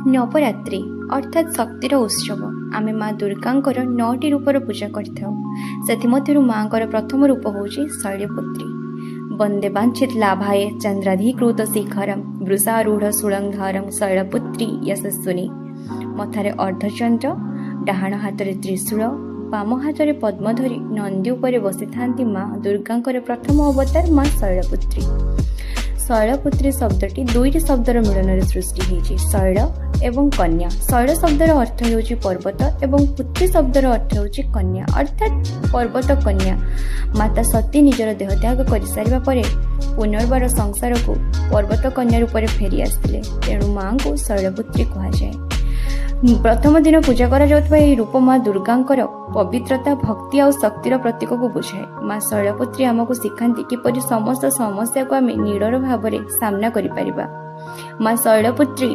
नवरात्रि अर्थात शक्तिर उत्सव आम माँ दुर्गा 9टी रूपर पूजा कर माँ प्रथम रूप हूँ शैलपुत्री। वंदे वांछित लाभाए चंद्राधिकृत शिखरम वृषारूढ़ सुलंधरम शैलपुत्री यशस्विनी। मथारे अर्धचंद्र, डाहाण हाथ में त्रिशूल, बाम हाथ में पद्म धरी नंदी उपरे बसी था माँ दुर्गा प्रथम अवतार माँ शैलपुत्री। शैलपुत्री शब्दटी दुईटी शब्दर मिलन सृष्टि होती शैल एवं कन्या। शैल शब्दर अर्थ होची पर्वत एवं पुत्री शब्दर अर्थ होची कन्या अर्थात पर्वत कन्या। माता सती निजर देहत्याग कर सारिबा परे पुनर्बार संसार को पर्वत कन्या रूप में फेरी आसते, तेणु माँ को शैलपुत्री कहुए। प्रथम दिन पूजा करा रूप माँ दुर्गा पवित्रता, भक्ति और शक्तिर प्रतीक को बुझाए। माँ शैलपुत्री आमको शिखाती किपरि समस्त समस्या को आम निडर भाव में सामना करिपारिबा। माँ शैलपुत्री